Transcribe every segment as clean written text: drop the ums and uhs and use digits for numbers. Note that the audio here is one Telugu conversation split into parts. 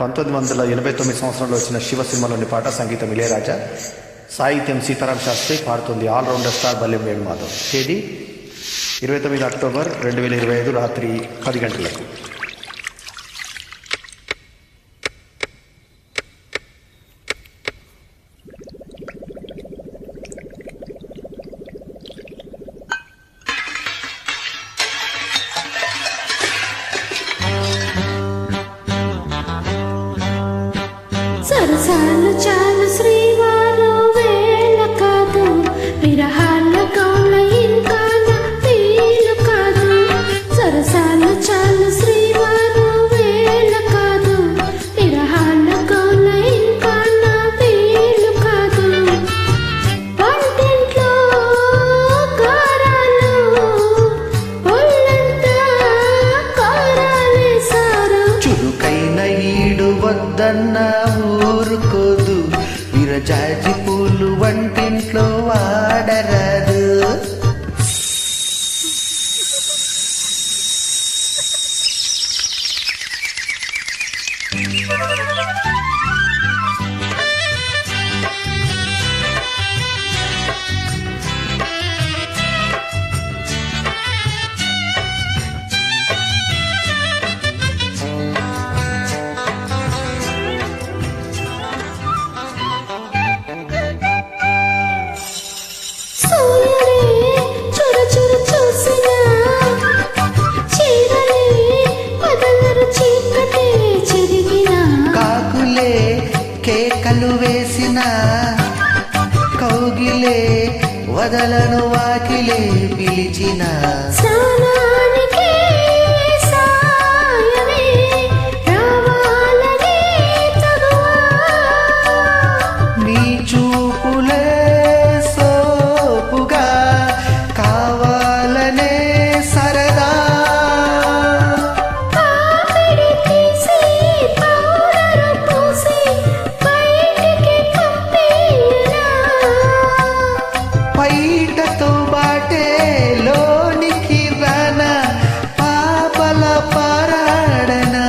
1989 సంవత్సరంలో వచ్చిన శివ సినిమాలోని పాట. సంగీతం ఇళయరాజా, సాహిత్యం సీతారాం శాస్త్రి. పాడుతుంది ఆల్రౌండర్ స్టార్ బల్లెం వేణుమాధవ్. తేదీ 29 అక్టోబర్ 2025 రాత్రి 10 గంటలకు. సరసాలు చాలు శ్రీవారు వేళ కాదు, విరహాల గౌల ఇంకా వీలు కాదు. సరసాలు చాలు శ్రీవారు వేళ కాదు, విరహాల గౌల ఇంకా వీలు కాదు. వంటింట్లో కారాలు ఒళ్ళంతా కారాలేసారు. చురుకైన ఈడు వద్దన్న ఊరుకోదు, విరజాజి పూలు వంటింట్లో వాడరాదు. కేకలు వేసిన కౌగిలే వదలను, వాకిలే పిలిచిన నీ చూపులే సోపుగా కావాలనే సరదా. బయటతో బాటే లోనికి రానా, పాపల పారాడనా.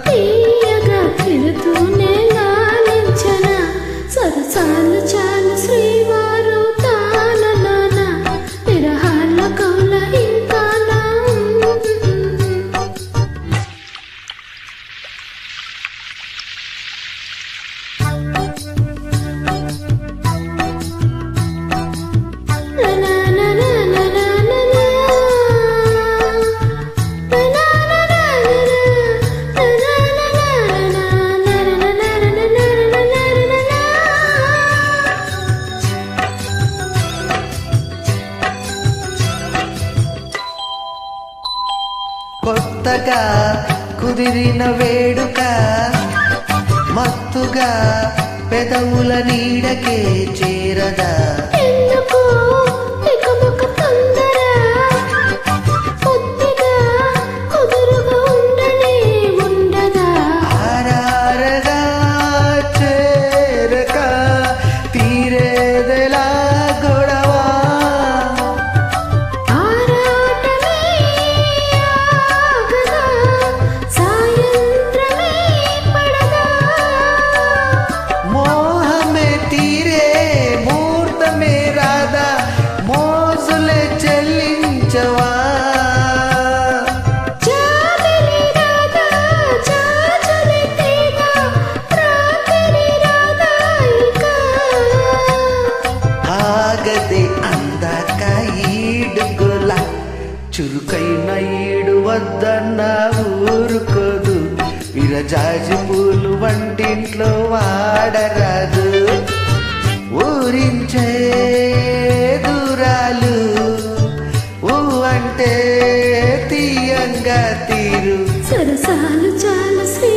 తీయగా తిరుగుతూనే లాలించన, సరసాలు చాలు శ్రీవారు తానలాన, విరహాల కౌల ఇంకా కొత్తగా కుదిరిన వేడుక, మత్తుగా పెదవుల నీడకే చేరదా. ఎందుకు ఇకముక తొందర, కొద్దిగా కుదురుగా ఉండనే ఉండదా. ఆరారగా చేరక తీరేదెలా గొడవ. ఆరాటమే ఆగదా, సాయంత్రమే పడదా. మోహమే తీరే ముహూర్తమే రాదా, మోజులే చెల్లించవా. జాబిలి రాదా, జాజులి తీదా, రాత్రి రాదా ఇక. ఆగదే అందాక ఈడుగుల, చురుకైన ఈడు వద్దన్న ఊరుకోదు, విరజాజి పూలు వంటింట్లో వాడరాదు. ఊరించే దూరాలు ఊ అంటే తీయంగా తీరు. సరసాలు చాలు శ్రీ